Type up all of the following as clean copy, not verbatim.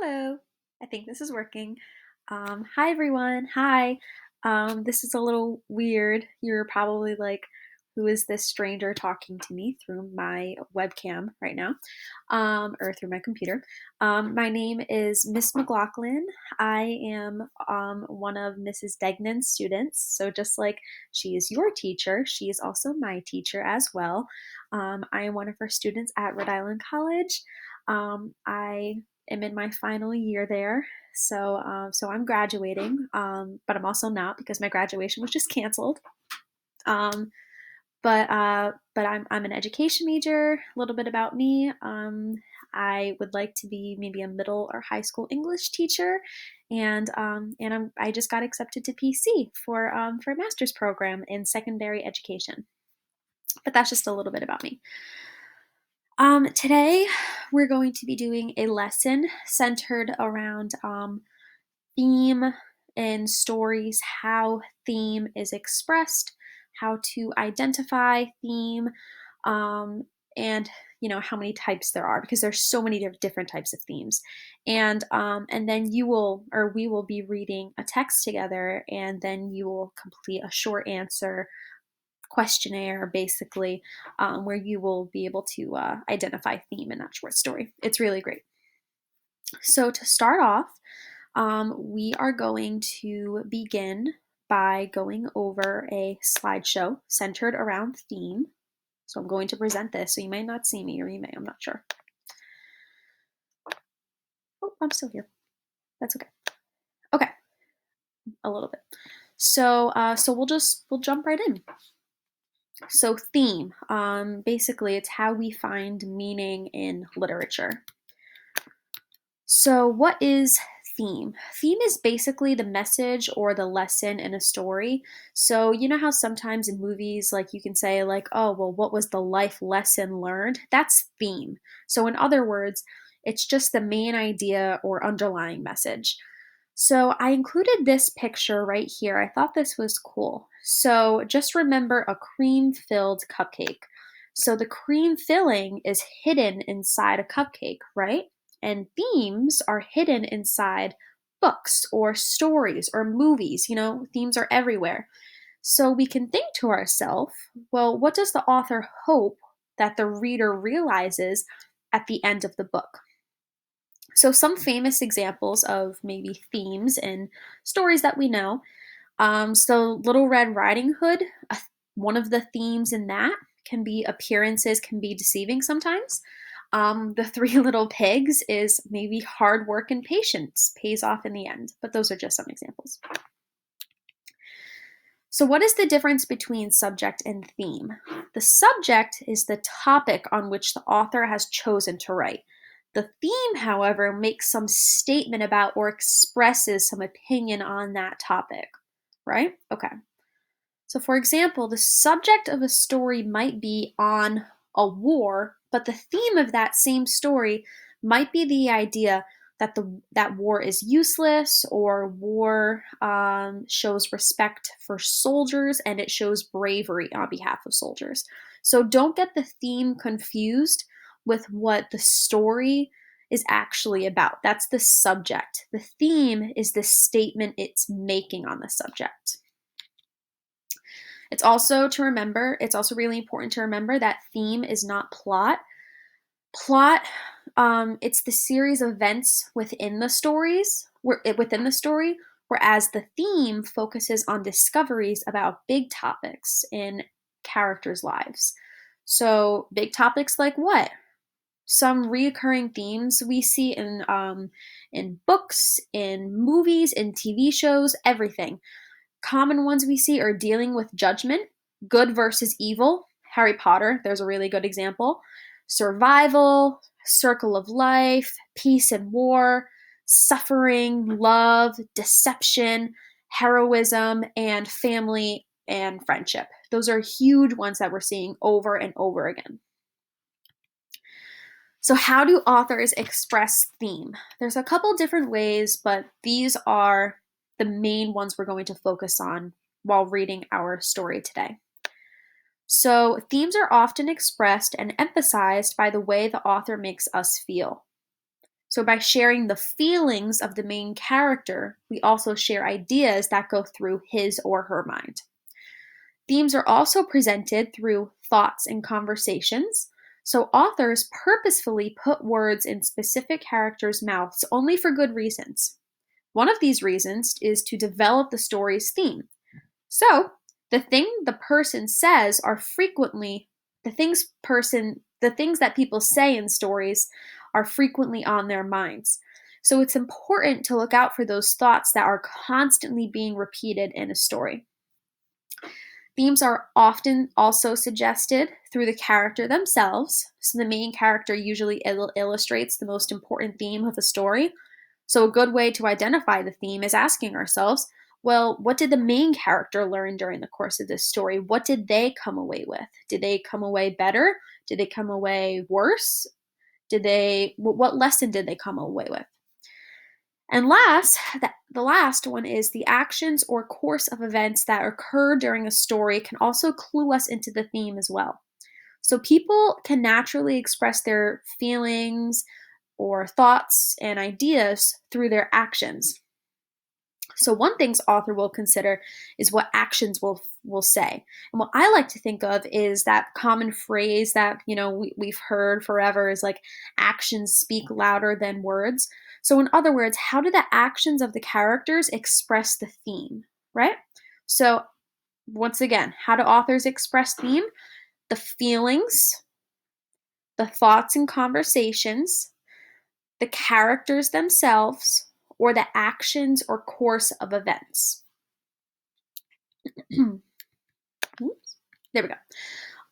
Hello. I think this is working. Hi everyone. Hi. This is a little weird. You're probably like, who is this stranger talking to me through my webcam right now, or through my computer? My name is Miss McLaughlin. I am one of Mrs. Degnan's students. So just like she is your teacher, she is also my teacher as well. I am one of her students at Rhode Island College. I am in my final year there. So I'm graduating, but I'm also not because my graduation was just canceled. Um, but I'm an education major. A little bit about me. I would like to be maybe a middle or high school English teacher, and I just got accepted to PC for a master's program in secondary education. But that's just a little bit about me. Today we're going to be doing a lesson centered around theme in stories, how theme is expressed, how to identify theme, um, and how many types there are because there's so many different types of themes. And then you will or we will be reading a text together, and then you will complete a short answer questionnaire basically, where you will be able to identify theme in that short story. It's really great. So to start off, we are going to begin by going over a slideshow centered around theme. So I'm going to present this, so you might not see me, or you may, I'm not sure. Oh, I'm still here. That's okay. Okay, a little bit. So we'll jump right in. So theme, basically it's how we find meaning in literature. So what is theme? Theme is basically the message or the lesson in a story. So you know how sometimes in movies, like you can say like, oh, well, what was the life lesson learned? That's theme. So in other words, it's just the main idea or underlying message. So I included this picture right here. I thought this was cool. So just remember a cream-filled cupcake. So the cream filling is hidden inside a cupcake, right? And themes are hidden inside books or stories or movies. Themes are everywhere. So we can think to ourselves, well, what does the author hope that the reader realizes at the end of the book? So, some famous examples of maybe themes in stories that we know. So, Little Red Riding Hood, one of the themes in that can be appearances can be deceiving sometimes. The Three Little Pigs is maybe hard work and patience pays off in the end, but those are just some examples. So, what is the difference between subject and theme? The subject is the topic on which the author has chosen to write. The theme, however, makes some statement about or expresses some opinion on that topic, right? Okay. So, for example, the subject of a story might be on a war, but the theme of that same story might be the idea that war is useless, or war shows respect for soldiers and it shows bravery on behalf of soldiers. So don't get the theme confused with what the story is actually about. That's the subject. The theme is the statement it's making on the subject. It's also really important to remember that theme is not plot. Plot, it's the series of events within the story, whereas the theme focuses on discoveries about big topics in characters' lives. So, big topics like what? Some reoccurring themes we see in books, in movies, in TV shows, everything. Common ones we see are dealing with judgment, good versus evil. Harry Potter, there's a really good example. Survival, circle of life, peace and war, suffering, love, deception, heroism, and family and friendship. Those are huge ones that we're seeing over and over again. So, how do authors express theme? There's a couple different ways, but these are the main ones we're going to focus on while reading our story today. So, themes are often expressed and emphasized by the way the author makes us feel. So by sharing the feelings of the main character, we also share ideas that go through his or her mind. Themes are also presented through thoughts and conversations. So authors purposefully put words in specific characters' mouths only for good reasons. One of these reasons is to develop the story's theme. So, the person says are frequently the things that people say in stories are frequently on their minds. So it's important to look out for those thoughts that are constantly being repeated in a story. Themes are often also suggested through the character themselves. So the main character usually illustrates the most important theme of a story. So a good way to identify the theme is asking ourselves, well, what did the main character learn during the course of this story? What did they come away with? Did they come away better? Did they come away worse? What lesson did they come away with? And the last one is the actions or course of events that occur during a story can also clue us into the theme as well. So people can naturally express their feelings or thoughts and ideas through their actions. So one thing author will consider is what actions will say. And what I like to think of is that common phrase that, we've heard forever is like actions speak louder than words. So in other words, how do the actions of the characters express the theme, right? So once again, how do authors express theme? The feelings, the thoughts and conversations, the characters themselves, or the actions or course of events. Oops. There we go.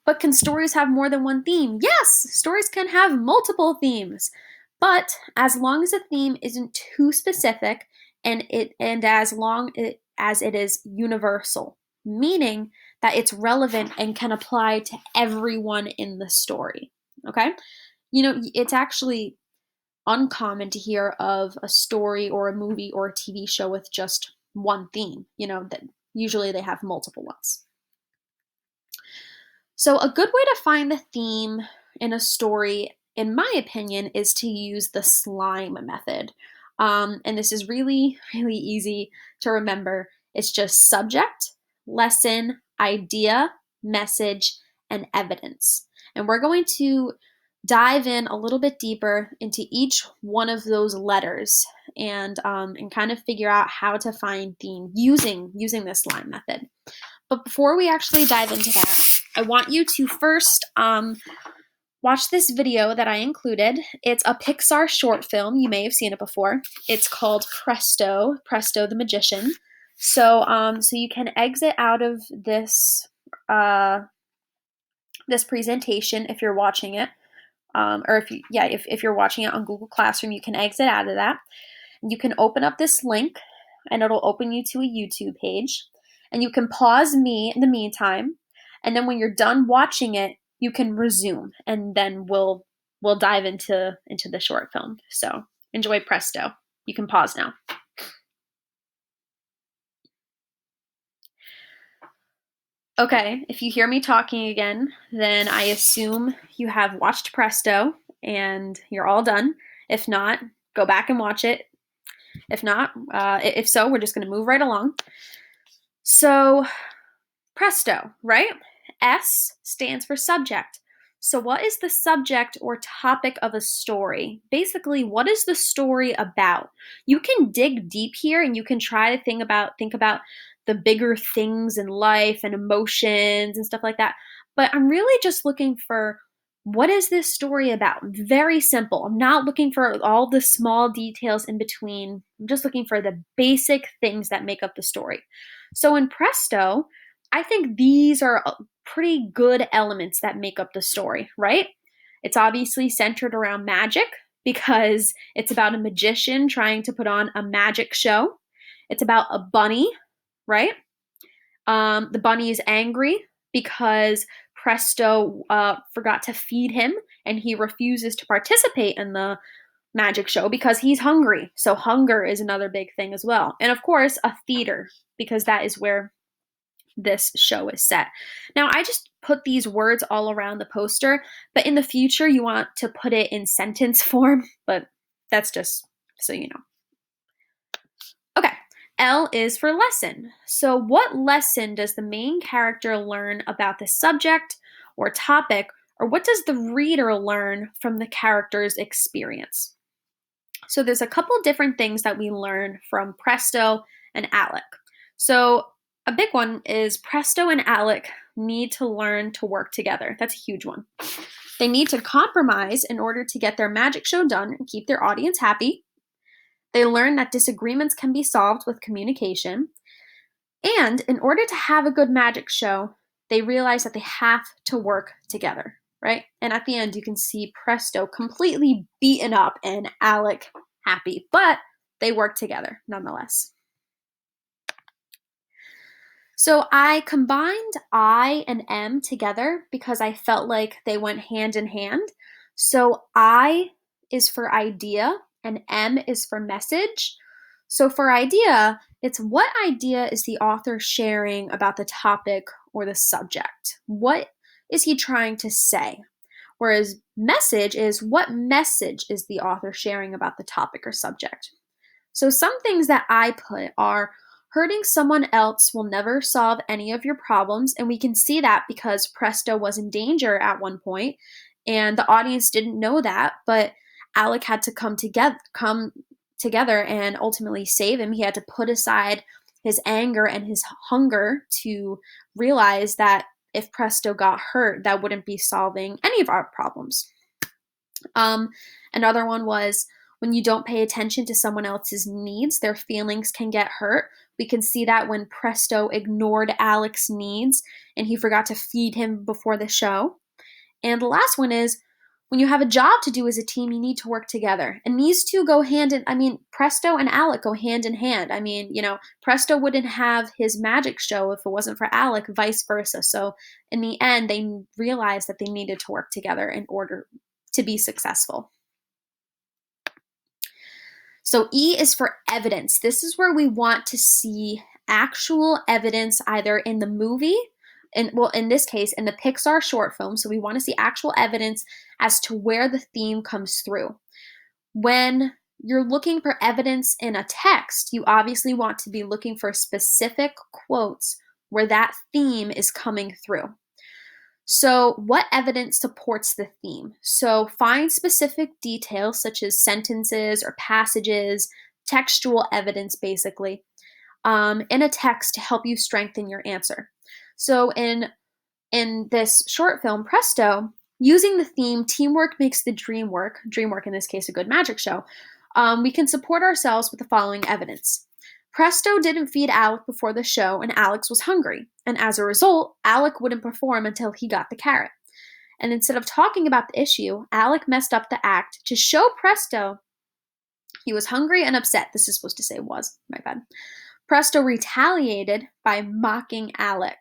But can stories have more than one theme? Yes, stories can have multiple themes. But as long as a theme isn't too specific and as long as it is universal, meaning that it's relevant and can apply to everyone in the story. Okay? It's actually uncommon to hear of a story or a movie or a TV show with just one theme, that usually they have multiple ones. So a good way to find the theme in a story, in my opinion, is to use the slime method. And this is really, really easy to remember. It's just subject, lesson, idea, message, and evidence. And we're going to dive in a little bit deeper into each one of those letters and kind of figure out how to find theme using the slime method. But before we actually dive into that, I want you to first watch this video that I included. It's a Pixar short film. You may have seen it before. It's called Presto the Magician. So you can exit out of this this presentation if you're watching it. Or if you're watching it on Google Classroom, you can exit out of that. You can open up this link, and it'll open you to a YouTube page. And you can pause me in the meantime, and then when you're done watching it, you can resume, and then we'll dive into the short film. So enjoy Presto. You can pause now. Okay, if you hear me talking again, then I assume you have watched Presto and you're all done. If not, go back and watch it. If so, we're just going to move right along. So, Presto, right? S stands for subject. So what is the subject or topic of a story? Basically, what is the story about? You can dig deep here and you can try to think about the bigger things in life and emotions and stuff like that. But I'm really just looking for, what is this story about? Very simple. I'm not looking for all the small details in between. I'm just looking for the basic things that make up the story. So in Presto, I think these are pretty good elements that make up the story, right? It's obviously centered around magic because it's about a magician trying to put on a magic show. It's about a bunny, right? The bunny is angry because Presto forgot to feed him and he refuses to participate in the magic show because he's hungry. So hunger is another big thing as well. And of course, a theater, because that is where this show is set. Now, I just put these words all around the poster, but in the future, you want to put it in sentence form, but That's just so you know. Okay, L is for lesson. So what lesson does the main character learn about the subject or topic, or what does the reader learn from the character's experience? So there's a couple different things that we learn from Presto and Alec. So a big one is Presto and Alec need to learn to work together. That's a huge one. They need to compromise in order to get their magic show done and keep their audience happy. They learn that disagreements can be solved with communication. And in order to have a good magic show, they realize that they have to work together, right? And at the end, you can see Presto completely beaten up and Alec happy, but they work together nonetheless. So I combined I and M together because I felt like they went hand in hand. So I is for idea and M is for message. So for idea, it's what idea is the author sharing about the topic or the subject? What is he trying to say? Whereas message is what message is the author sharing about the topic or subject? So some things that I put are hurting someone else will never solve any of your problems. And we can see that because Presto was in danger at one point, and the audience didn't know that, but Alec had to come together and ultimately save him. He had to put aside his anger and his hunger to realize that if Presto got hurt, that wouldn't be solving any of our problems. Another one was when you don't pay attention to someone else's needs, their feelings can get hurt. We can see that when Presto ignored Alec's needs and he forgot to feed him before the show. And the last one is when you have a job to do as a team, you need to work together. And these two go Presto and Alec go hand in hand. Presto wouldn't have his magic show if it wasn't for Alec, vice versa. So in the end, they realized that they needed to work together in order to be successful. So E is for evidence. This is where we want to see actual evidence either in the movie, in this case, in the Pixar short film. So we want to see actual evidence as to where the theme comes through. When you're looking for evidence in a text, you obviously want to be looking for specific quotes where that theme is coming through. So what evidence supports the theme? So find specific details such as sentences or passages, textual evidence basically, in a text to help you strengthen your answer. So in this short film, Presto, using the theme teamwork makes the dream work in this case a good magic show, we can support ourselves with the following evidence. Presto didn't feed Alec before the show, and Alex was hungry. And as a result, Alec wouldn't perform until he got the carrot. And instead of talking about the issue, Alec messed up the act to show Presto he was hungry and upset. This is supposed to say was, my bad. Presto retaliated by mocking Alec.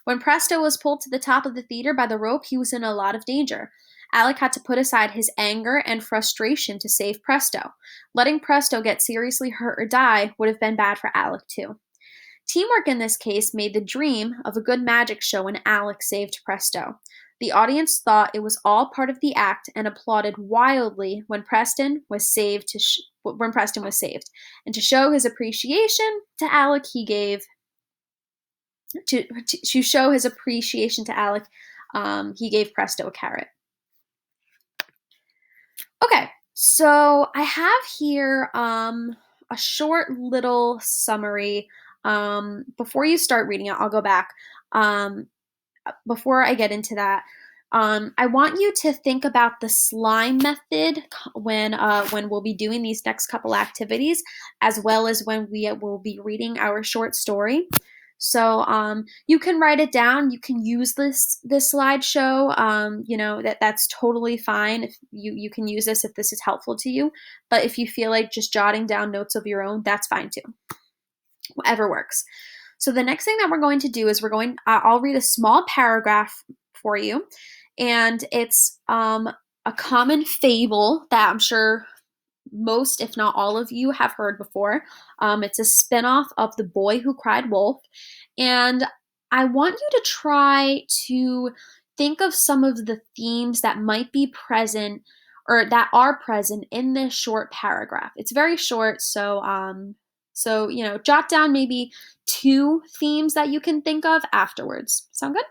When Presto was pulled to the top of the theater by the rope, he was in a lot of danger. Alec had to put aside his anger and frustration to save Presto. Letting Presto get seriously hurt or die would have been bad for Alec too. Teamwork in this case made the dream of a good magic show when Alec saved Presto. The audience thought it was all part of the act and applauded wildly when Preston was saved. And to show his appreciation to Alec, he gave Presto a carrot. Okay, so I have here a short little summary. Before you start reading it, I'll go back. Before I get into that, I want you to think about the slime method when we'll be doing these next couple activities, as well as when we will be reading our short story. So you can write it down. You can use this slideshow. That's totally fine. If you can use this if this is helpful to you. But if you feel like just jotting down notes of your own, that's fine too. Whatever works. So the next thing that we're going to do is I'll read a small paragraph for you, and it's a common fable that I'm sure most, if not all of you, have heard before. It's a spinoff of The Boy Who Cried Wolf, and I want you to try to think of some of the themes that might be present or that are present in this short paragraph. It's very short, so jot down maybe 2 themes that you can think of afterwards. Sound good?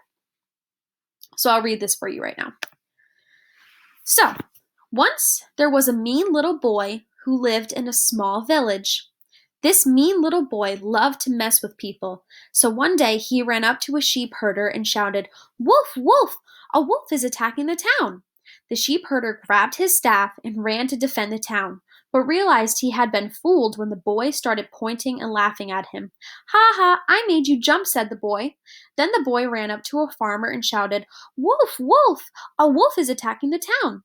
So I'll read this for you right now. So, once there was a mean little boy who lived in a small village. This mean little boy loved to mess with people, so one day he ran up to a sheep herder and shouted, "Wolf, wolf! A wolf is attacking the town!" The sheep herder grabbed his staff and ran to defend the town, but realized he had been fooled when the boy started pointing and laughing at him. "Ha ha, I made you jump," said the boy. Then the boy ran up to a farmer and shouted, "Wolf, wolf! A wolf is attacking the town!"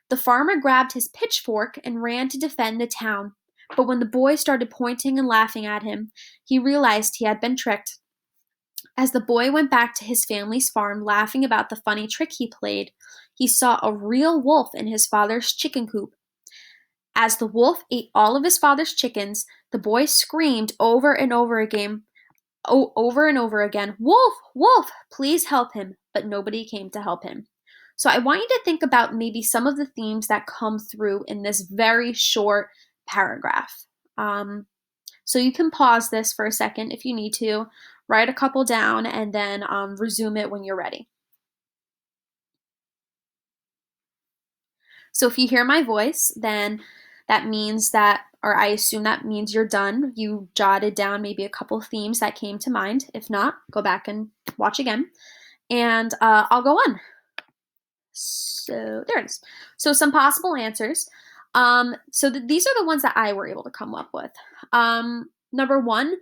The farmer grabbed his pitchfork and ran to defend the town. But when the boy started pointing and laughing at him, he realized he had been tricked. As the boy went back to his family's farm laughing about the funny trick he played, he saw a real wolf in his father's chicken coop. As the wolf ate all of his father's chickens, the boy screamed over and over again, "Wolf, wolf, please help him," but nobody came to help him. So I want you to think about maybe some of the themes that come through in this very short paragraph. So you can pause this for a second if you need to, write a couple down, and then resume it when you're ready. So if you hear my voice, then that means that, or I assume that means you're done. You jotted down maybe a couple themes that came to mind. If not, go back and watch again. And I'll go on. So there it is. So some possible answers. These are the ones that I were able to come up with. Number 1,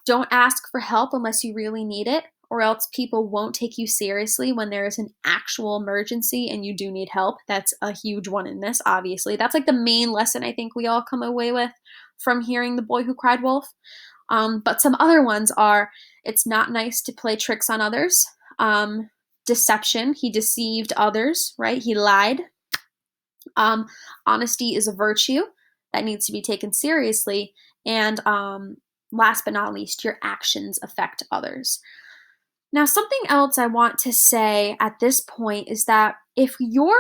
don't ask for help unless you really need it, or else people won't take you seriously when there is an actual emergency and you do need help. That's a huge one in this, obviously. That's like the main lesson I think we all come away with from hearing The Boy Who Cried Wolf. But some other ones are, it's not nice to play tricks on others. Deception, he deceived others, right? He lied. Honesty is a virtue that needs to be taken seriously. And last but not least, your actions affect others. Now, something else I want to say at this point is that if your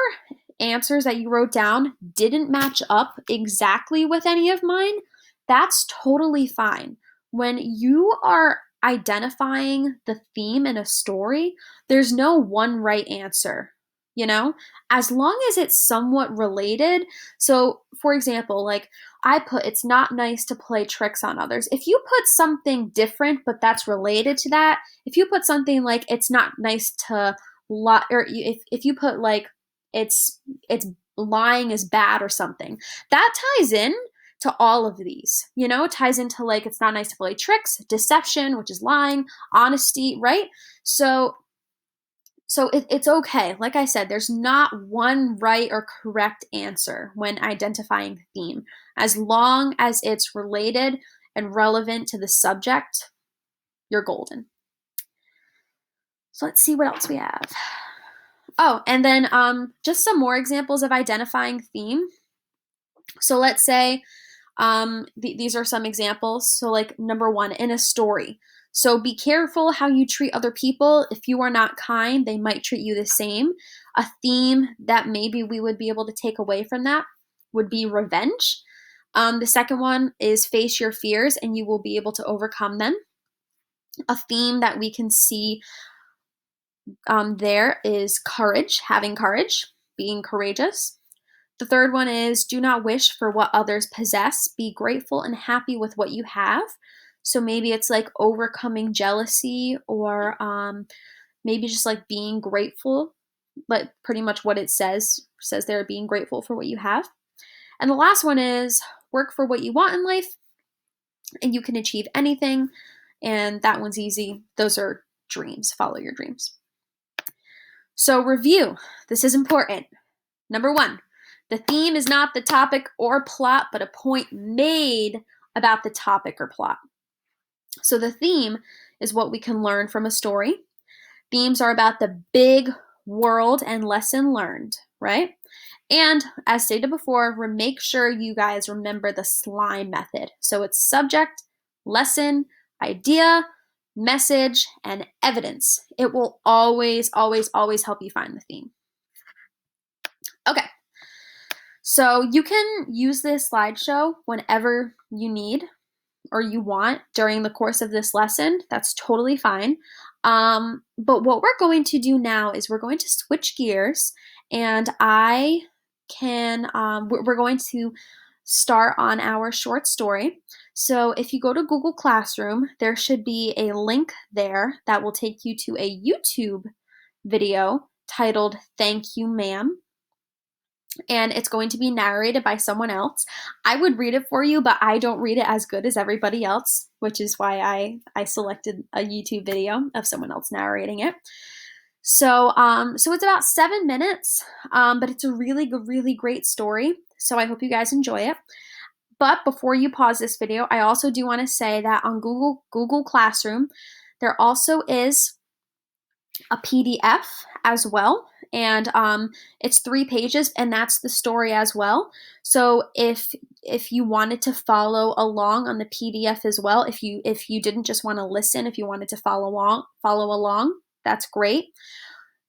answers that you wrote down didn't match up exactly with any of mine, that's totally fine. When you are identifying the theme in a story, there's no one right answer, as long as it's somewhat related. So, for example, like I put, it's not nice to play tricks on others. If you put something different, but that's related to that, if you put something like it's not nice to lie, or if you put like it's lying is bad or something, that ties in to all of these, ties into like it's not nice to play tricks, deception, which is lying, honesty, right? So it's okay. Like I said, there's not one right or correct answer when identifying the theme. As long as it's related and relevant to the subject, you're golden. So let's see what else we have. Oh, and then just some more examples of identifying theme. So let's say these are some examples. So like number 1, in a story. So be careful how you treat other people. If you are not kind, they might treat you the same. A theme that maybe we would be able to take away from that would be revenge. The second one is face your fears and you will be able to overcome them. A theme that we can see there is courage, having courage, being courageous. The third one is do not wish for what others possess. Be grateful and happy with what you have. So maybe it's like overcoming jealousy, or maybe just like being grateful, but pretty much what it says there, being grateful for what you have. And the last one is work for what you want in life and you can achieve anything. And that one's easy. Those are dreams. Follow your dreams. So review. This is important. Number 1, the theme is not the topic or plot, but a point made about the topic or plot. So the theme is what we can learn from a story. Themes are about the big world and lesson learned, right? And as stated before, make sure you guys remember the SLIME method. So it's subject, lesson, idea, message, and evidence. It will always, always, always help you find the theme. Okay. So you can use this slideshow whenever you need or you want during the course of this lesson. That's totally fine. But what we're going to do now is we're going to switch gears, and we're going to start on our short story. So if you go to Google Classroom, there should be a link there that will take you to a YouTube video titled "Thank You, Ma'am." And it's going to be narrated by someone else. I would read it for you, but I don't read it as good as everybody else, which is why I selected a YouTube video of someone else narrating it. So it's about 7 minutes, but it's a really great story. So I hope you guys enjoy it. But before you pause this video, I also do want to say that on Google Classroom, there also is a PDF as well, and it's 3 pages, and that's the story as well. So if you wanted to follow along on the PDF as well, if you didn't just want to listen, if you wanted to follow along, that's great.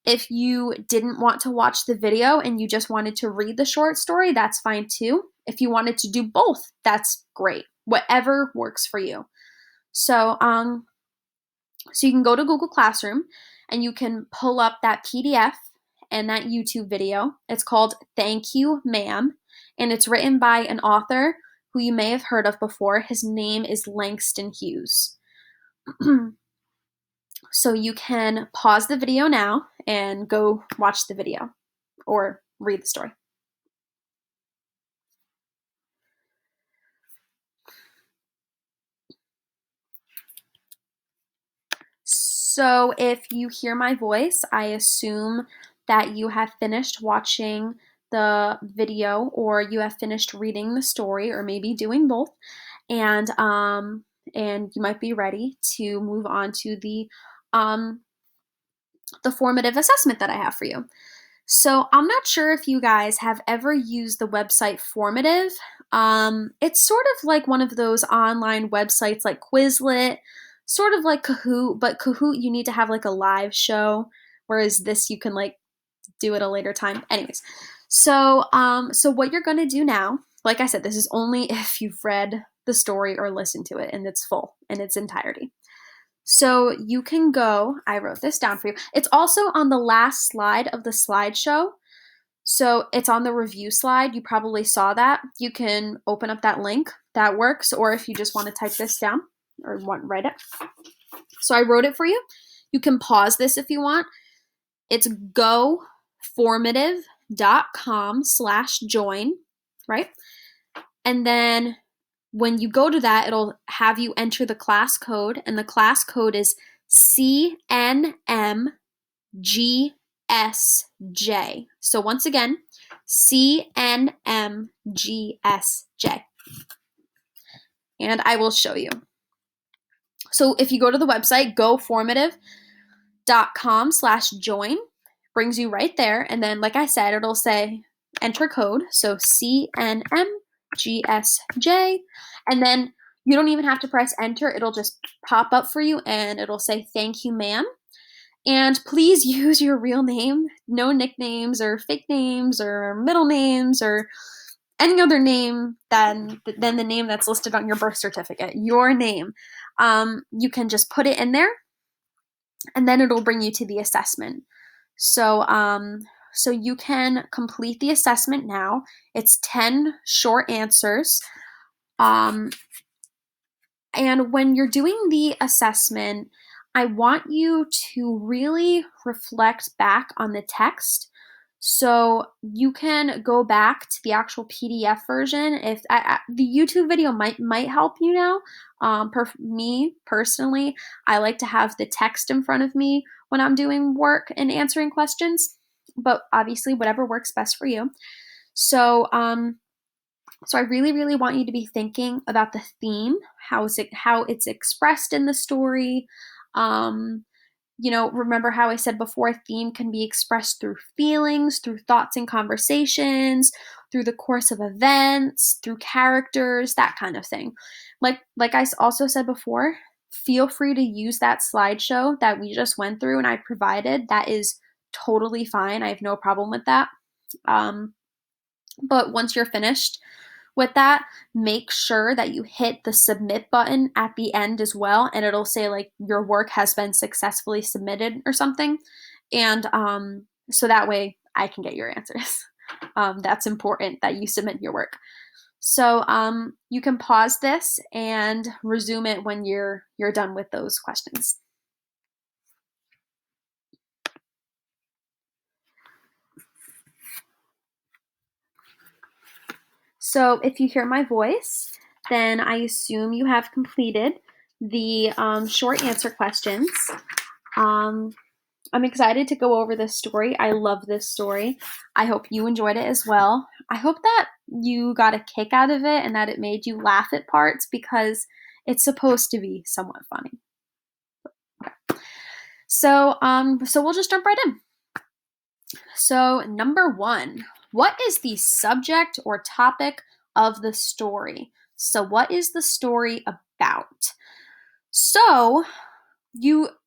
If you didn't want to watch the video and you just wanted to read the short story, that's fine too. If you wanted to do both, that's great. Whatever works for you. So you can go to Google Classroom and you can pull up that PDF and that YouTube video. It's called "Thank You, Ma'am," and it's written by an author who you may have heard of before. His name is Langston Hughes. So you can pause the video now and go watch the video or read the story. So if you hear my voice, I assume that you have finished watching the video or you have finished reading the story, or maybe doing both, and you might be ready to move on to the formative assessment that I have for you. So I'm not sure if you guys have ever used the website Formative. It's sort of like one of those online websites like Quizlet, sort of like Kahoot, but Kahoot you need to have like a live show, whereas this you can like do at a later time. Anyways, so what you're gonna do now, like I said, this is only if you've read the story or listened to it in its full, in its entirety. So you can go, I wrote this down for you. It's also on the last slide of the slideshow. So it's on the review slide. You probably saw that. You can open up that link. That works. Or if you just want to type this down or write it. So I wrote it for you. You can pause this if you want. It's goformative.com/join, right? And then when you go to that, it'll have you enter the class code, and the class code is CNMGSJ. So once again, CNMGSJ. And I will show you. So if you go to the website, goformative.com/join, brings you right there. And then, like I said, it'll say enter code. So CNMGSJ. And then you don't even have to press enter. It'll just pop up for you and it'll say, "Thank you, ma'am." And please use your real name, no nicknames or fake names or middle names or any other name than the name that's listed on your birth certificate, your name. You can just put it in there and then it'll bring you to the assessment. So you can complete the assessment now. It's 10 short answers. And when you're doing the assessment, I want you to really reflect back on the text. So you can go back to the actual PDF version. If the YouTube video might help you now. Me personally, I like to have the text in front of me when I'm doing work and answering questions. But obviously, whatever works best for you. So I really want you to be thinking about the theme, how it's expressed in the story. Remember how I said before, a theme can be expressed through feelings, through thoughts and conversations, through the course of events, through characters, that kind of thing. Like I also said before, feel free to use that slideshow that we just went through and I provided. That is totally fine. I have no problem with that. But once you're finished with that, make sure that you hit the submit button at the end as well, and it'll say like your work has been successfully submitted or something. And so that way I can get your answers. That's important that you submit your work. So you can pause this and resume it when you're done with those questions. So if you hear my voice, then I assume you have completed the short answer questions. Um, I'm excited to go over this story. I love this story. I hope you enjoyed it as well. I hope that you got a kick out of it and that it made you laugh at parts because it's supposed to be somewhat funny. Okay. So we'll just jump right in. So number 1, what is the subject or topic of the story? So what is the story about? So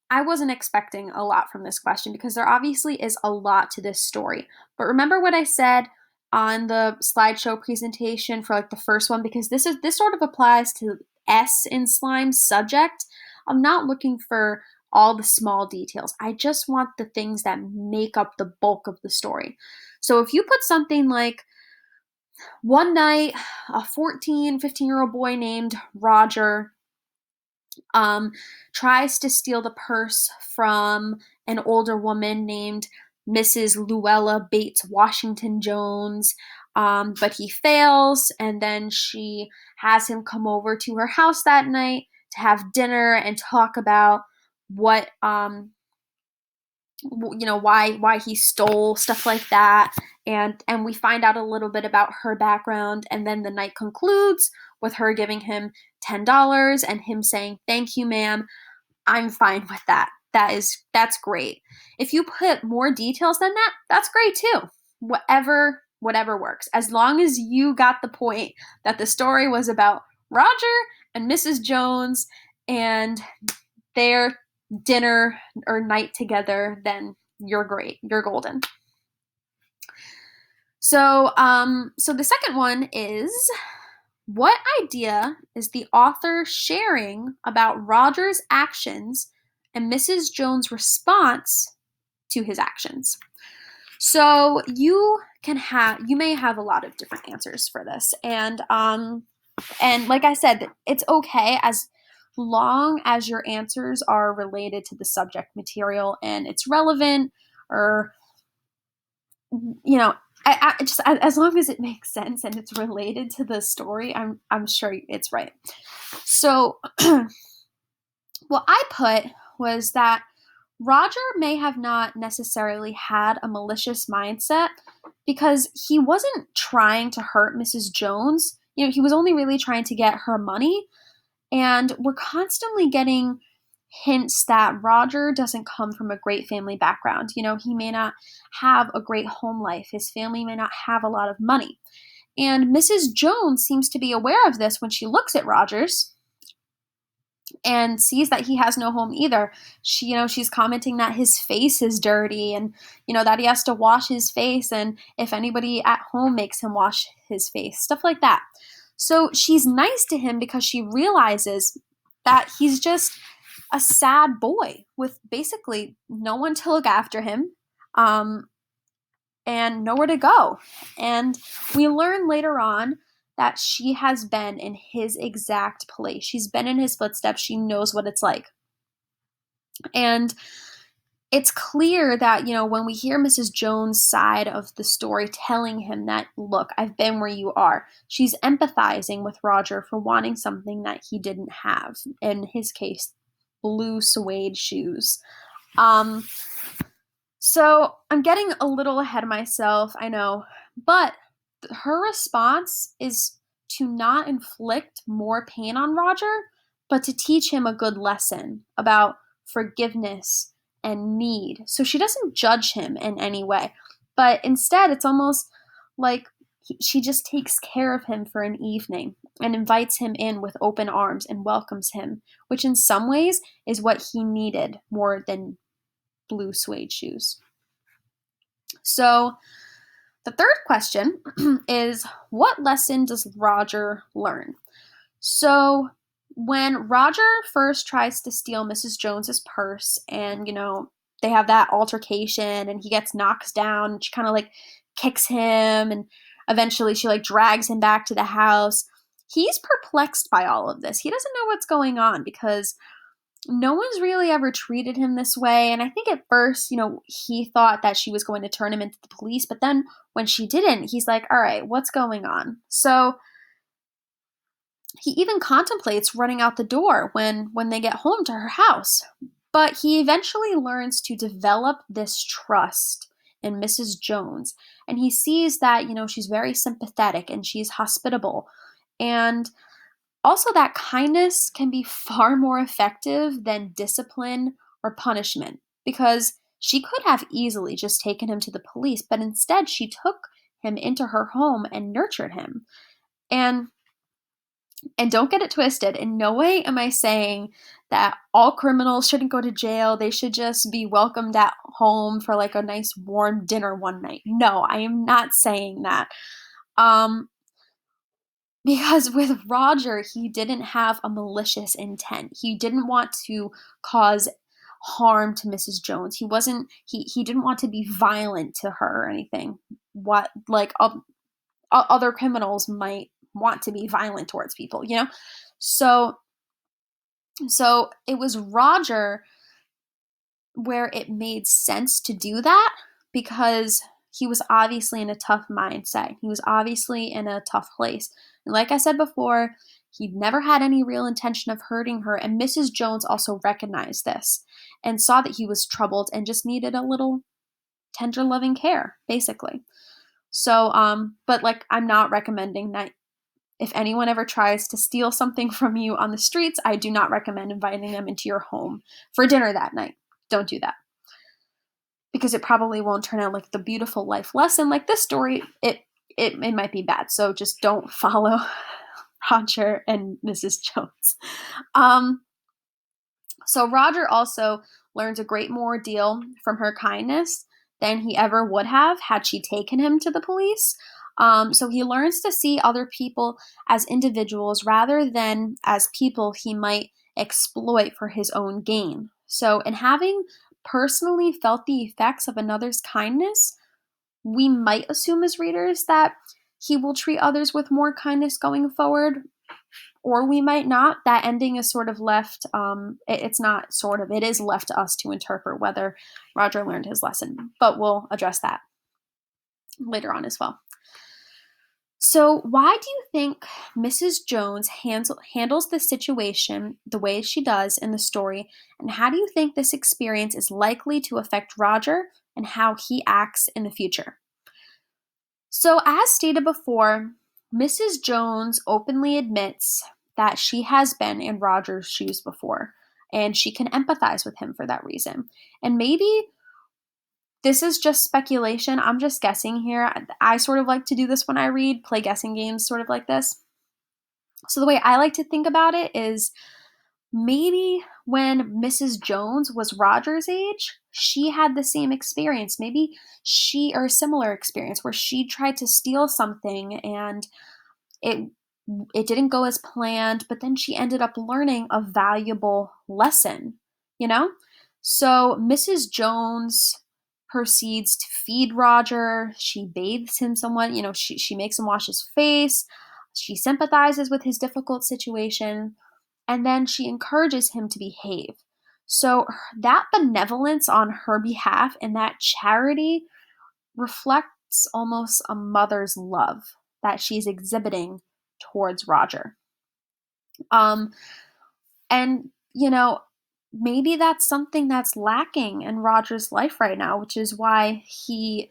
I wasn't expecting a lot from this question because there obviously is a lot to this story. But remember what I said on the slideshow presentation for like the first one, because this sort of applies to S in slime subject. I'm not looking for all the small details. I just want the things that make up the bulk of the story. So if you put something like one night, a 15-year-old boy named Roger tries to steal the purse from an older woman named Mrs. Luella Bates Washington Jones, but he fails, and then she has him come over to her house that night to have dinner and talk about what why he stole, stuff like that, and we find out a little bit about her background, and then the night concludes with her giving him $10 and him saying, "Thank you, ma'am. I'm fine with that. That's great." If you put more details than that, that's great too. Whatever works. As long as you got the point that the story was about Roger and Mrs. Jones and their dinner or night together, then you're great. You're golden. So the second one is, what idea is the author sharing about Roger's actions and Mrs. Jones' response to his actions? So you may have a lot of different answers for this, and like I said, it's okay as long as your answers are related to the subject material and it's relevant, or just as long as it makes sense and it's related to the story, I'm sure it's right. So what I put was that Roger may have not necessarily had a malicious mindset because he wasn't trying to hurt Mrs. Jones. He was only really trying to get her money. And we're constantly getting hints that Roger doesn't come from a great family background. He may not have a great home life. His family may not have a lot of money. And Mrs. Jones seems to be aware of this when she looks at Rogers and sees that he has no home either. She's commenting that his face is dirty and, that he has to wash his face, and if anybody at home makes him wash his face, stuff like that. So she's nice to him because she realizes that he's just a sad boy with basically no one to look after him, and nowhere to go. And we learn later on that she has been in his exact place. She's been in his footsteps. She knows what it's like. And it's clear that, when we hear Mrs. Jones' side of the story telling him that, look, I've been where you are, she's empathizing with Roger for wanting something that he didn't have. In his case, blue suede shoes. So I'm getting a little ahead of myself, I know, but her response is to not inflict more pain on Roger, but to teach him a good lesson about forgiveness and need. So she doesn't judge him in any way, but instead it's almost like she just takes care of him for an evening and invites him in with open arms and welcomes him, which in some ways is what he needed more than blue suede shoes. So The third question is, what lesson does Roger learn? So when Roger first tries to steal Mrs. Jones's purse and, they have that altercation and he gets knocked down, and she kind of like kicks him and eventually she like drags him back to the house. He's perplexed by all of this. He doesn't know what's going on because no one's really ever treated him this way. And I think at first, he thought that she was going to turn him into the police, but then when she didn't, he's like, all right, what's going on? So he even contemplates running out the door when they get home to her house. But he eventually learns to develop this trust in Mrs. Jones. And he sees that, she's very sympathetic and she's hospitable. And also, that kindness can be far more effective than discipline or punishment because she could have easily just taken him to the police, but instead she took him into her home and nurtured him. And don't get it twisted, in no way am I saying that all criminals shouldn't go to jail. They should just be welcomed at home for like a nice warm dinner one night. No, I am not saying that. Because with Roger, he didn't have a malicious intent. He didn't want to cause harm to Mrs. Jones. He didn't want to be violent to her or anything. What like other criminals might want to be violent towards people, So it was Roger where it made sense to do that because he was obviously in a tough mindset. He was obviously in a tough place. And like I said before, he'd never had any real intention of hurting her. And Mrs. Jones also recognized this and saw that he was troubled and just needed a little tender, loving care, basically. So, but like, I'm not recommending that if anyone ever tries to steal something from you on the streets, I do not recommend inviting them into your home for dinner that night. Don't do that. Because it probably won't turn out like the beautiful life lesson. Like this story, it might be bad. So just don't follow Roger and Mrs. Jones. So Roger also learns a great more deal from her kindness than he ever would have had she taken him to the police. So he learns to see other people as individuals rather than as people he might exploit for his own gain. So in having personally felt the effects of another's kindness, we might assume as readers that he will treat others with more kindness going forward, or we might not. That ending is sort of left, it's not sort of, it is left to us to interpret whether Roger learned his lesson, but we'll address that later on as well. So why do you think Mrs. Jones handles this situation the way she does in the story, and how do you think this experience is likely to affect Roger and how he acts in the future? So as stated before, Mrs. Jones openly admits that she has been in Roger's shoes before, and she can empathize with him for that reason. And maybe this is just speculation. I'm just guessing here. I sort of like to do this when I read, play guessing games sort of like this. So the way I like to think about it is maybe when Mrs. Jones was Roger's age, she had the same experience. Maybe or a similar experience where she tried to steal something and it it didn't go as planned, but then she ended up learning a valuable lesson, you know? So Mrs. Jones proceeds to feed Roger. She bathes him somewhat, she makes him wash his face. She sympathizes with his difficult situation, and then she encourages him to behave. So that benevolence on her behalf and that charity reflects almost a mother's love that she's exhibiting towards Roger. Um, and, maybe that's something that's lacking in Roger's life right now, which is why he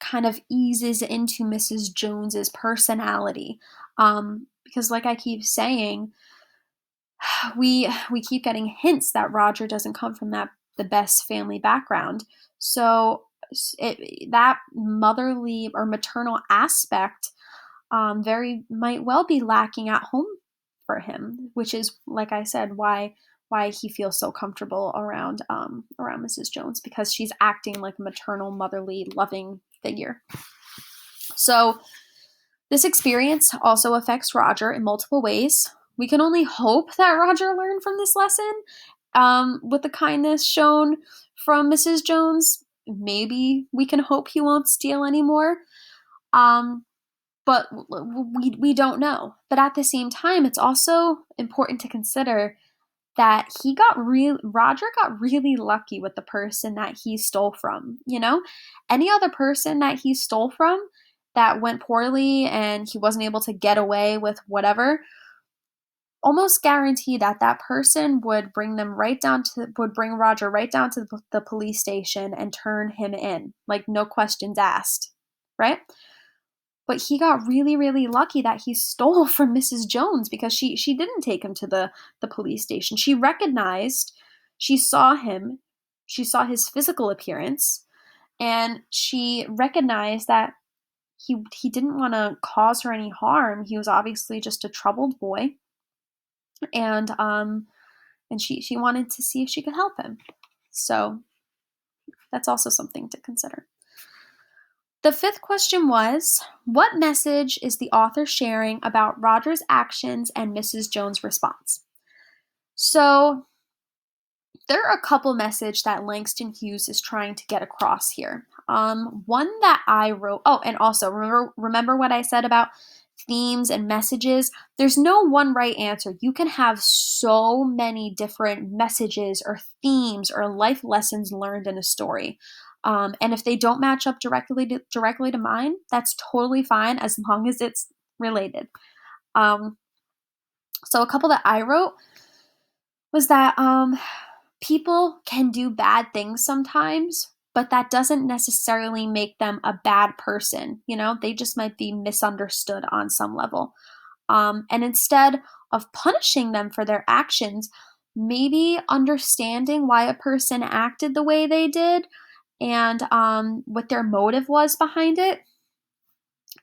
kind of eases into Mrs. Jones's personality. Because like I keep saying, we keep getting hints that Roger doesn't come from the best family background. So that motherly or maternal aspect very might well be lacking at home for him, which is, like I said, why he feels so comfortable around Mrs. Jones, because she's acting like a maternal, motherly, loving figure. So this experience also affects Roger in multiple ways. We can only hope that Roger learned from this lesson with the kindness shown from Mrs. Jones. Maybe we can hope he won't steal anymore. But we don't know. But at the same time, it's also important to consider that Roger got really lucky with the person that he stole from, you know? Any other person that he stole from that went poorly and he wasn't able to get away with whatever, almost guaranteed that that person would bring Roger right down to the police station and turn him in, like no questions asked, right? But he got really, really lucky that he stole from Mrs. Jones because she didn't take him to the police station. She saw him, she saw his physical appearance, and she recognized that he didn't want to cause her any harm. He was obviously just a troubled boy, and she wanted to see if she could help him. So that's also something to consider. The fifth question was, what message is the author sharing about Roger's actions and Mrs. Jones' response? So there are a couple messages that Langston Hughes is trying to get across here. One that I wrote, and also remember what I said about themes and messages? There's no one right answer. You can have so many different messages or themes or life lessons learned in a story. And if they don't match up directly to mine, that's totally fine as long as it's related. So a couple that I wrote was that people can do bad things sometimes, but that doesn't necessarily make them a bad person. You know, they just might be misunderstood on some level. And instead of punishing them for their actions, maybe understanding why a person acted the way they did and what their motive was behind it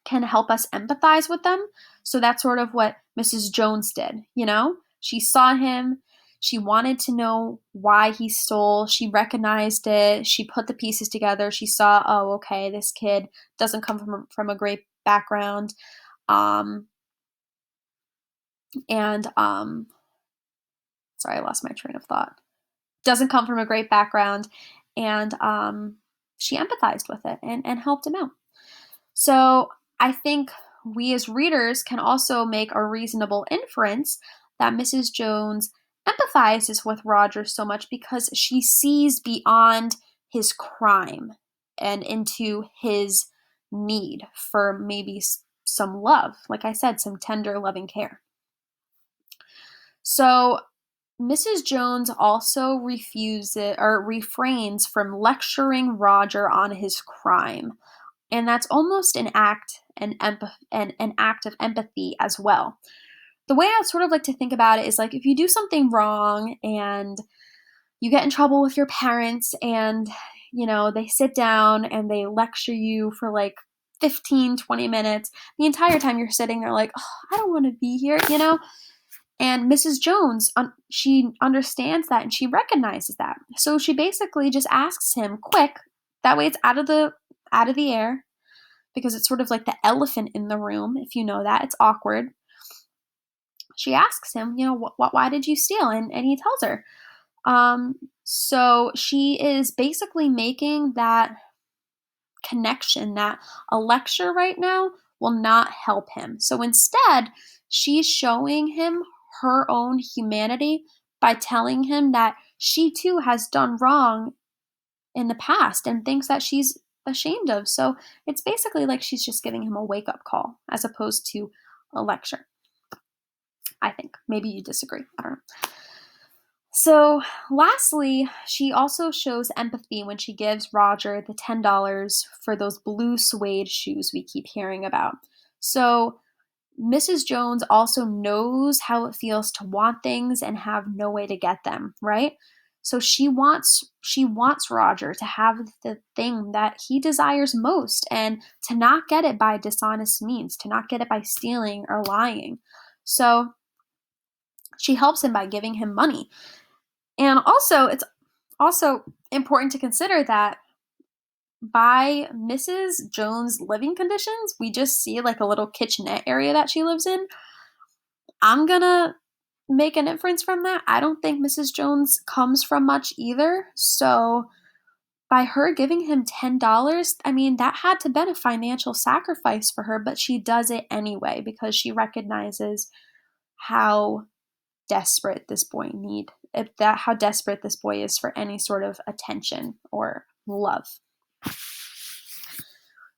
can help us empathize with them. So that's sort of what Mrs. Jones did, you know? She saw him, she wanted to know why he stole, she recognized it, she put the pieces together, she saw, oh, okay, this kid doesn't come from a great background. Sorry, I lost my train of thought. Doesn't come from a great background, and she empathized with it and helped him out. So I think we as readers can also make a reasonable inference that Mrs. Jones empathizes with Roger so much because she sees beyond his crime and into his need for maybe some love, like I said, some tender, loving care. So Mrs. Jones also refrains from lecturing Roger on his crime. And that's almost an act of empathy as well. The way I sort of like to think about it is like if you do something wrong and you get in trouble with your parents and, you know, they sit down and they lecture you for like 15, 20 minutes, the entire time you're sitting there like, oh, I don't want to be here, you know? And Mrs. Jones, she understands that and she recognizes that. So she basically just asks him quick, that way it's out of the air, because it's sort of like the elephant in the room, if you know that. It's awkward. She asks him, you know, why did you steal? And he tells her. So she is basically making that connection that a lecture right now will not help him. So instead, she's showing him her own humanity by telling him that she too has done wrong in the past and thinks that she's ashamed of. So it's basically like she's just giving him a wake up call as opposed to a lecture. I think. Maybe you disagree. I don't know. So, lastly, she also shows empathy when she gives Roger the $10 for those blue suede shoes we keep hearing about. So, Mrs. Jones also knows how it feels to want things and have no way to get them, right? So she wants Roger to have the thing that he desires most and to not get it by dishonest means, to not get it by stealing or lying. So she helps him by giving him money. And also, it's also important to consider that by Mrs. Jones' living conditions, we just see like a little kitchenette area that she lives in. I'm gonna make an inference from that. I don't think Mrs. Jones comes from much either. So by her giving him $10, I mean, that had to been a financial sacrifice for her, but she does it anyway because she recognizes how desperate this boy need if that how desperate this boy is for any sort of attention or love.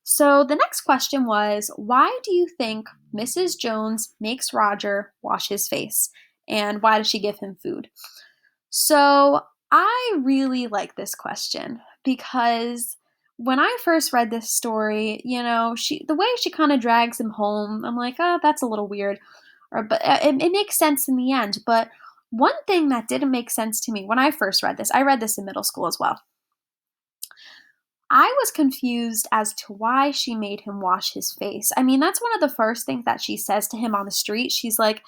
So the next question was, why do you think Mrs. Jones makes Roger wash his face? And why does she give him food? So I really like this question because when I first read this story, the way she kind of drags him home, I'm like, oh, that's a little weird. But it makes sense in the end. But one thing that didn't make sense to me when I first read this, I read this in middle school as well. I was confused as to why she made him wash his face. I mean, that's one of the first things that she says to him on the street. She's like,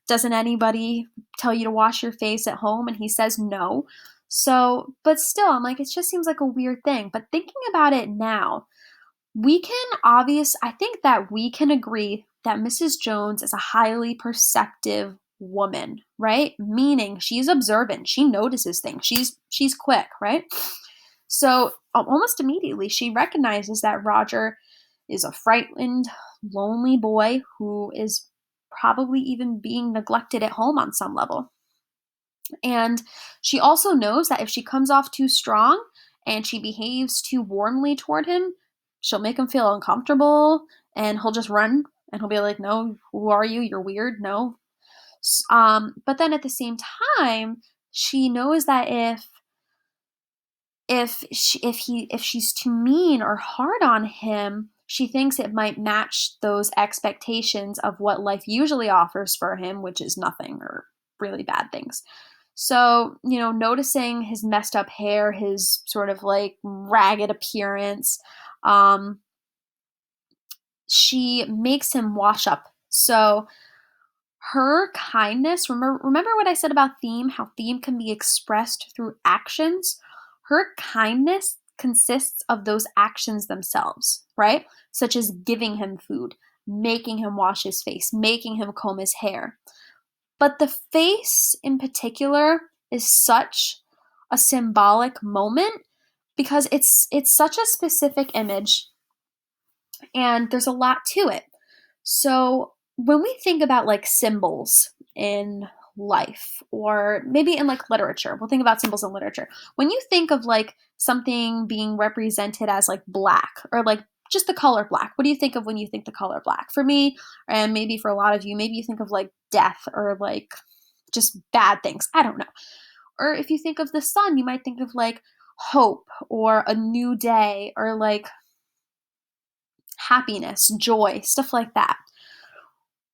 doesn't anybody tell you to wash your face at home? And he says no. So, but still, I'm like, it just seems like a weird thing. But thinking about it now, I think that we can agree that Mrs. Jones is a highly perceptive woman, right? Meaning she's observant. She notices things. She's quick, right? So almost immediately she recognizes that Roger is a frightened, lonely boy who is probably even being neglected at home on some level. And she also knows that if she comes off too strong and she behaves too warmly toward him, she'll make him feel uncomfortable and he'll just run and he'll be like, no, who are you? You're weird. No. But then at the same time, she knows that if she's too mean or hard on him, she thinks it might match those expectations of what life usually offers for him, which is nothing or really bad things. So, noticing his messed up hair, his sort of like ragged appearance, she makes him wash up. So, her kindness, remember what I said about theme, how theme can be expressed through actions? Her kindness consists of those actions themselves, right? Such as giving him food, making him wash his face, making him comb his hair. But the face in particular is such a symbolic moment because it's such a specific image and there's a lot to it. So when we think about like symbols in life or maybe in like literature, we'll think about symbols in literature. When you think of like something being represented as like black or like just the color black, what do you think of when you think the color black? For me, and maybe for a lot of you, maybe you think of like death or like just bad things. I don't know. Or if you think of the sun, you might think of like hope or a new day or like happiness, joy, stuff like that.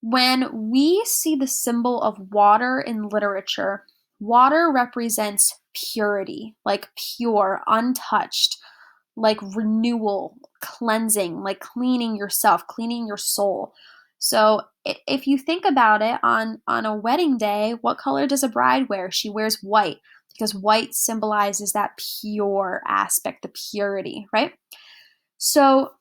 When we see the symbol of water in literature, water represents purity, like pure, untouched, like renewal, cleansing, like cleaning yourself, cleaning your soul. So if you think about it on a wedding day, what color does a bride wear? She wears white because white symbolizes that pure aspect, the purity, right? So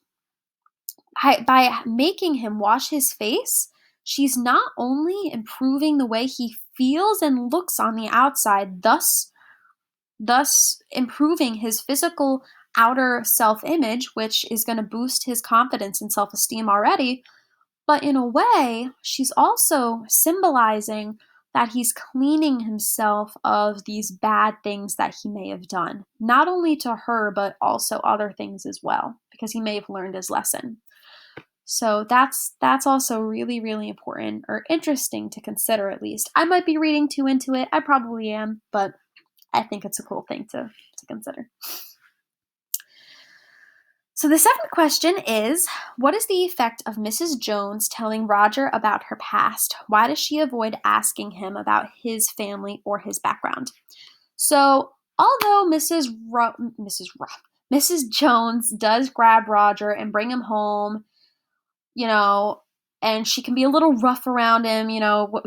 by making him wash his face, she's not only improving the way he feels and looks on the outside, thus improving his physical outer self-image, which is going to boost his confidence and self-esteem already, but in a way, she's also symbolizing that he's cleaning himself of these bad things that he may have done, not only to her, but also other things as well, because he may have learned his lesson. So that's also really, really important or interesting to consider at least. I might be reading too into it. I probably am, but I think it's a cool thing to consider. So the second question is, what is the effect of Mrs. Jones telling Roger about her past? Why does she avoid asking him about his family or his background? So although Mrs. Jones does grab Roger and bring him home, and she can be a little rough around him,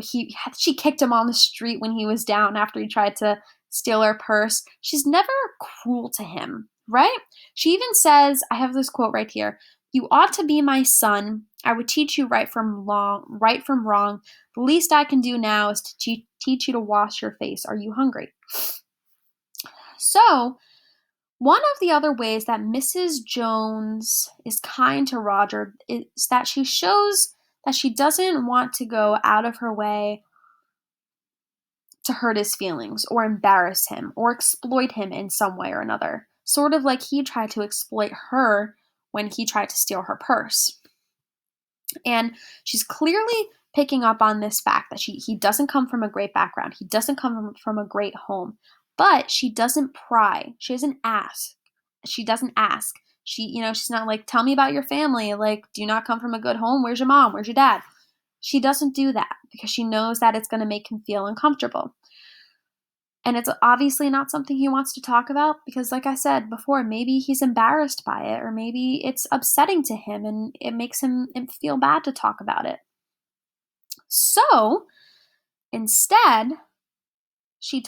she kicked him on the street when he was down after he tried to steal her purse. She's never cruel to him. right? She even says, I have this quote right here. You ought to be my son. I would teach you right from wrong. The least I can do now is to teach you to wash your face. Are you hungry? So, one of the other ways that Mrs. Jones is kind to Roger is that she shows that she doesn't want to go out of her way to hurt his feelings or embarrass him or exploit him in some way or another. Sort of like he tried to exploit her when he tried to steal her purse. And she's clearly picking up on this fact that he doesn't come from a great background. He doesn't come from a great home. But she doesn't pry. She doesn't ask. She doesn't ask. She's not like, tell me about your family. Like, do you not come from a good home? Where's your mom? Where's your dad? She doesn't do that because she knows that it's going to make him feel uncomfortable. And it's obviously not something he wants to talk about because, like I said before, maybe he's embarrassed by it or maybe it's upsetting to him and it makes him feel bad to talk about it. So instead, she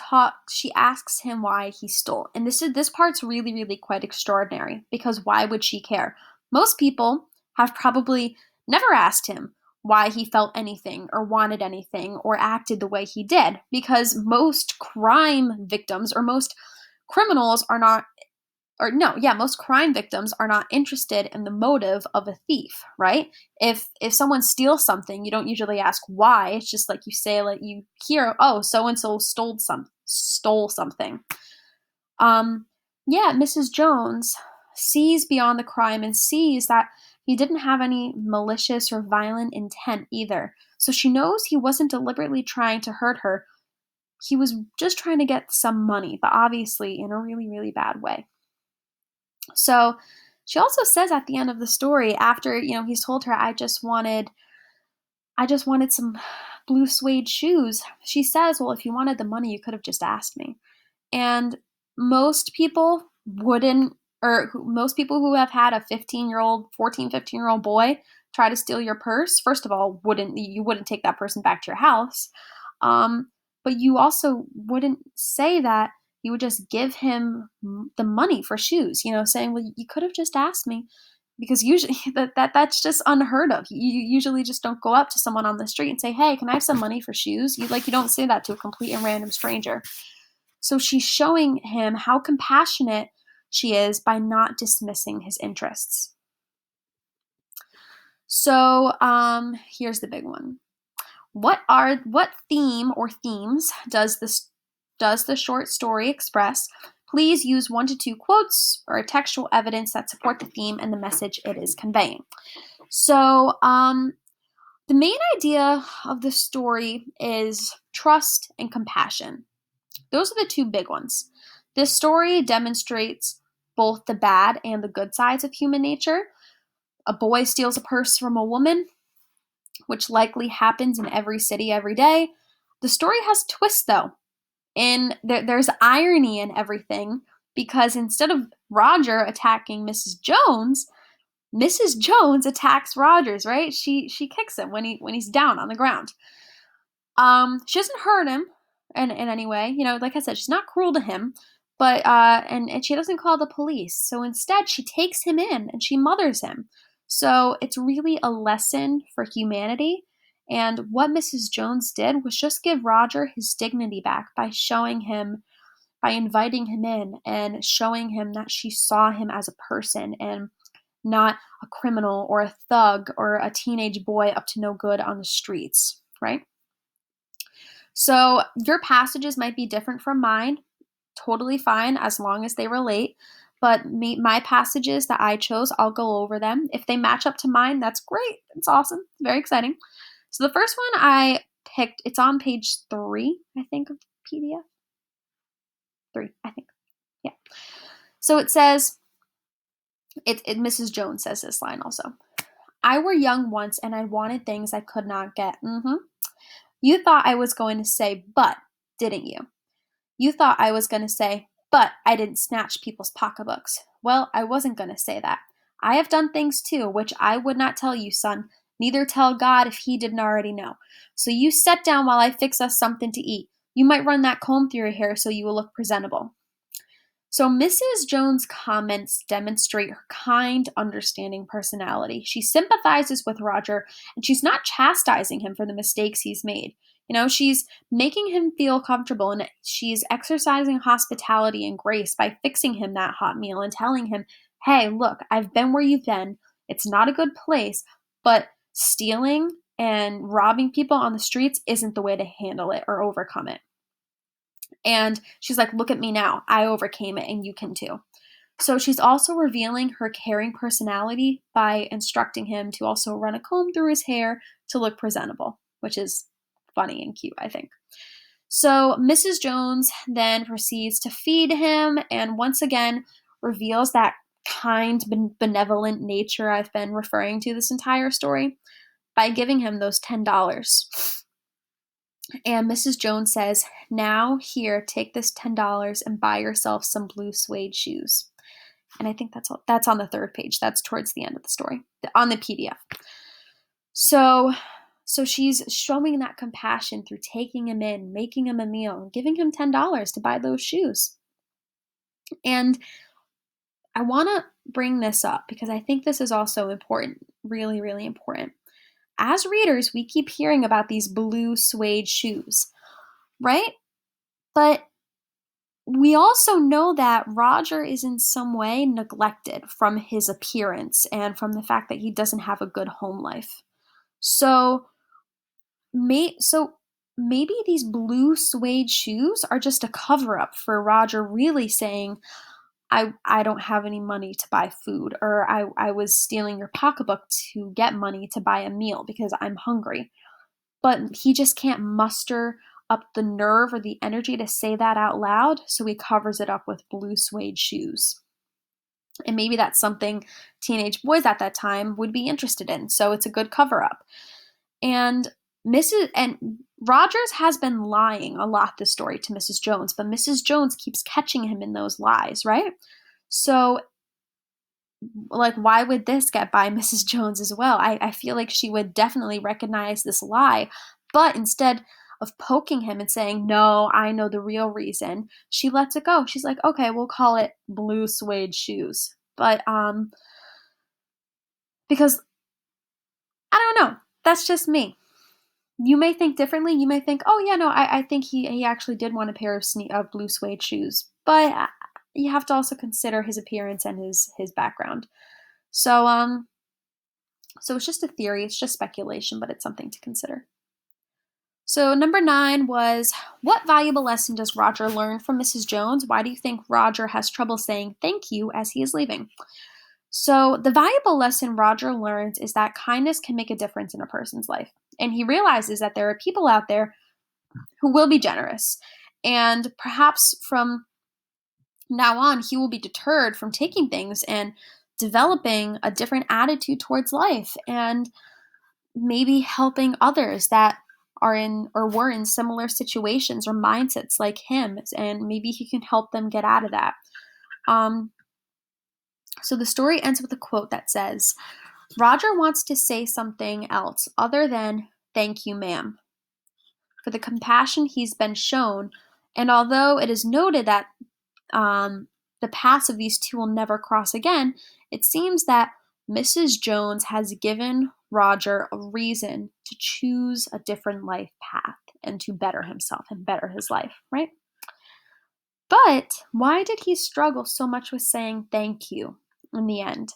asks him why he stole. And this part's really, really quite extraordinary because why would she care? Most people have probably never asked him why he felt anything or wanted anything or acted the way he did because most crime victims or most criminals are not most crime victims are not interested in the motive of a thief, right? If someone steals something, you don't usually ask why. It's just like you say, like you hear, oh, so and so stole something. Mrs. Jones sees beyond the crime and sees that he didn't have any malicious or violent intent either. So she knows he wasn't deliberately trying to hurt her. He was just trying to get some money, but obviously in a really, really bad way. So she also says at the end of the story, after he's told her, I just wanted some blue suede shoes. She says, well, if you wanted the money, you could have just asked me. And most people wouldn't, most people who have had a 15-year-old boy try to steal your purse, first of all, you wouldn't take that person back to your house. But you also wouldn't say that. You would just give him the money for shoes, saying, well, you could have just asked me. Because usually that's just unheard of. You usually just don't go up to someone on the street and say, hey, can I have some money for shoes? You don't say that to a complete and random stranger. So she's showing him how compassionate she is by not dismissing his interests. So here's the big one. What theme or themes does the short story express? Please use 1 to 2 quotes or textual evidence that support the theme and the message it is conveying. So the main idea of the story is trust and compassion. Those are the two big ones. This story demonstrates both the bad and the good sides of human nature. A boy steals a purse from a woman, which likely happens in every city every day. The story has twists, though, and there's irony in everything because instead of Roger attacking Mrs. Jones attacks Rogers, right? She kicks him when he's down on the ground. She doesn't hurt him in any way. Like I said, she's not cruel to him, but and she doesn't call the police. So instead, she takes him in and she mothers him. So it's really a lesson for humanity. And what Mrs. Jones did was just give Roger his dignity back by inviting him in and showing him that she saw him as a person and not a criminal or a thug or a teenage boy up to no good on the streets, right? So your passages might be different from mine, totally fine as long as they relate. But my passages that I chose, I'll go over them. If they match up to mine, that's great. It's awesome. It's very exciting. So the first one I picked, it's on page 3, I think, of the PDF. 3, I think. Yeah. So it says, Mrs. Jones says this line also. I were young once and I wanted things I could not get. You thought I was going to say, but, didn't you? You thought I was going to say, but I didn't snatch people's pocketbooks. Well, I wasn't going to say that. I have done things too, which I would not tell you, son, neither tell God if he didn't already know. So you sit down while I fix us something to eat. You might run that comb through your hair so you will look presentable. So Mrs. Jones' comments demonstrate her kind, understanding personality. She sympathizes with Roger and she's not chastising him for the mistakes he's made. She's making him feel comfortable and she's exercising hospitality and grace by fixing him that hot meal and telling him, hey, look, I've been where you've been. It's not a good place, but stealing and robbing people on the streets isn't the way to handle it or overcome it. And she's like, look at me now. I overcame it and you can too. So she's also revealing her caring personality by instructing him to also run a comb through his hair to look presentable, which is funny and cute, I think. So Mrs. Jones then proceeds to feed him and once again reveals that kind, benevolent nature I've been referring to this entire story by giving him those $10. And Mrs. Jones says, now here, take this $10 and buy yourself some blue suede shoes. And I think that's on the third page. That's towards the end of the story, on the PDF. So she's showing that compassion through taking him in, making him a meal, and giving him $10 to buy those shoes. And I want to bring this up because I think this is also important, really, really important. As readers, we keep hearing about these blue suede shoes, right? But we also know that Roger is in some way neglected from his appearance and from the fact that he doesn't have a good home life. So maybe these blue suede shoes are just a cover up for Roger really saying, I don't have any money to buy food, or I was stealing your pocketbook to get money to buy a meal because I'm hungry. But he just can't muster up the nerve or the energy to say that out loud, so he covers it up with blue suede shoes. And maybe that's something teenage boys at that time would be interested in, so it's a good cover up. And Rogers has been lying a lot this story to Mrs. Jones, but Mrs. Jones keeps catching him in those lies, right? So, like, why would this get by Mrs. Jones as well? I feel like she would definitely recognize this lie, but instead of poking him and saying, no, I know the real reason, she lets it go. She's like, okay, we'll call it blue suede shoes. But, because, I don't know, that's just me. You may think differently. You may think, oh yeah, no, I think he actually did want a pair of blue suede shoes. But you have to also consider his appearance and his background. So so it's just a theory, it's just speculation, but it's something to consider. So number 9 was, what valuable lesson does Roger learn from Mrs. Jones? Why do you think Roger has trouble saying thank you as he is leaving? So the valuable lesson Roger learns is that kindness can make a difference in a person's life. And he realizes that there are people out there who will be generous. And perhaps from now on, he will be deterred from taking things and developing a different attitude towards life and maybe helping others that are in or were in similar situations or mindsets like him. And maybe he can help them get out of that. So the story ends with a quote that says, Roger wants to say something else other than thank you, ma'am, for the compassion he's been shown. And although it is noted that the paths of these two will never cross again, it seems that Mrs. Jones has given Roger a reason to choose a different life path and to better himself and better his life, right? But why did he struggle so much with saying thank you in the end?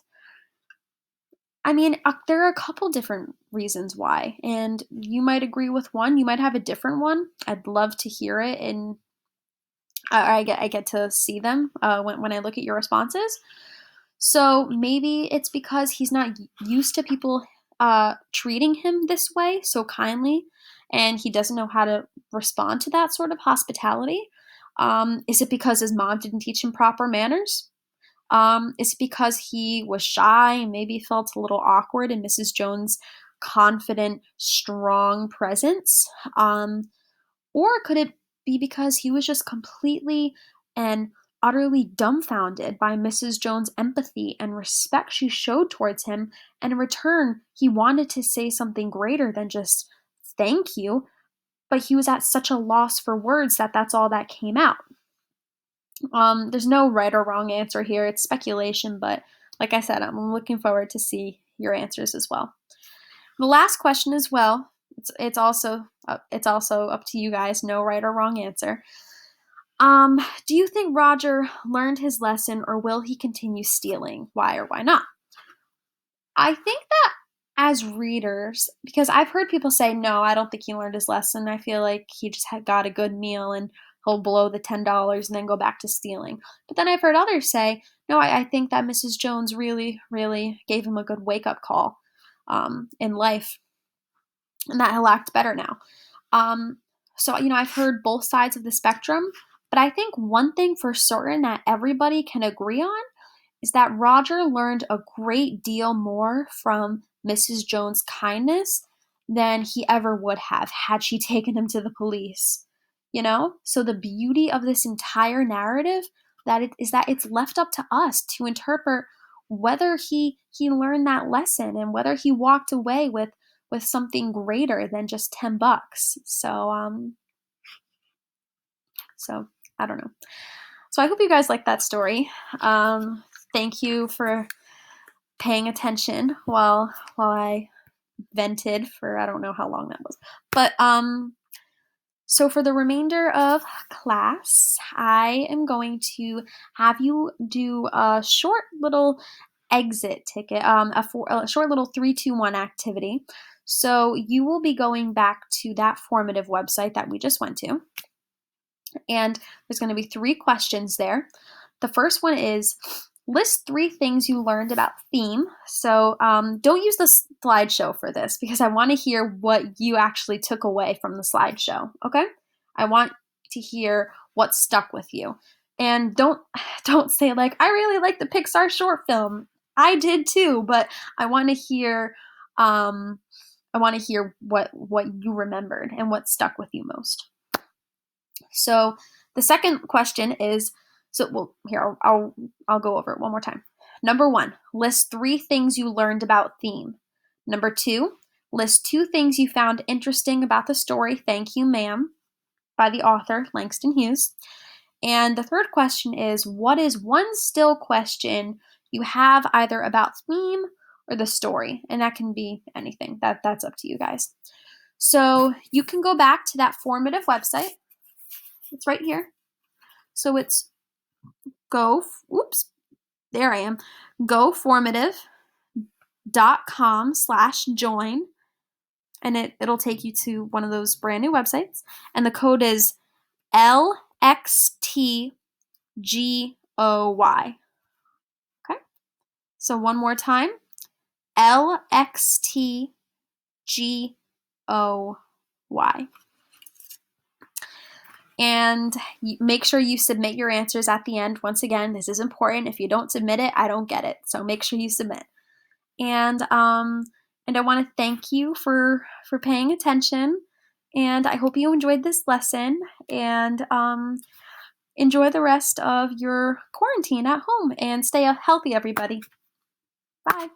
I mean, there are a couple different reasons why, and you might agree with one. You might have a different one. I'd love to hear it, and I get to see them when I look at your responses. So maybe it's because he's not used to people treating him this way so kindly, and he doesn't know how to respond to that sort of hospitality. Is it because his mom didn't teach him proper manners? Is it because he was shy and maybe felt a little awkward in Mrs. Jones' confident, strong presence? Or could it be because he was just completely and utterly dumbfounded by Mrs. Jones' empathy and respect she showed towards him, and in return, he wanted to say something greater than just thank you, but he was at such a loss for words that that's all that came out. There's no right or wrong answer here. It's speculation, but like I said, I'm looking forward to see your answers as well. The last question as well. It's also up to you guys. No right or wrong answer. Do you think Roger learned his lesson, or will he continue stealing? Why or why not? I think that as readers, because I've heard people say, no, I don't think he learned his lesson. I feel like he just had got a good meal and he'll blow the $10 and then go back to stealing. But then I've heard others say, no, I think that Mrs. Jones really, really gave him a good wake up call in life, and that he'll act better now. Um, so, I've heard both sides of the spectrum, but I think one thing for certain that everybody can agree on is that Roger learned a great deal more from Mrs. Jones' kindness than he ever would have had she taken him to the police. So the beauty of this entire narrative is that it's left up to us to interpret whether he learned that lesson and whether he walked away with something greater than just $10. So I don't know. So I hope you guys like that story. Thank you for paying attention while I vented for I don't know how long that was. But so for the remainder of class, I am going to have you do a short little exit ticket, a short little 3-2-1 activity. So you will be going back to that formative website that we just went to. And there's going to be 3 questions there. The first one is, list 3 things you learned about theme. So don't use the slideshow for this because I want to hear what you actually took away from the slideshow, okay? I want to hear what stuck with you. And don't say like, I really like the Pixar short film. I did too, but I want to hear what you remembered and what stuck with you most. So the second question is, here, I'll go over it one more time. Number 1, list 3 things you learned about theme. Number 2, list 2 things you found interesting about the story, Thank You, Ma'am, by the author, Langston Hughes. And the third question is, what is one still question you have either about theme or the story? And that can be anything. That's up to you guys. So you can go back to that formative website. It's right here. So it's goformative.com/join. And it'll take you to one of those brand new websites. And the code is LXTGOY. Okay? So one more time. LXTGOY. And make sure you submit your answers at the end. Once again, this is important. If you don't submit it, I don't get it. So make sure you submit. And I want to thank you for paying attention. And I hope you enjoyed this lesson. And enjoy the rest of your quarantine at home. And stay healthy, everybody. Bye.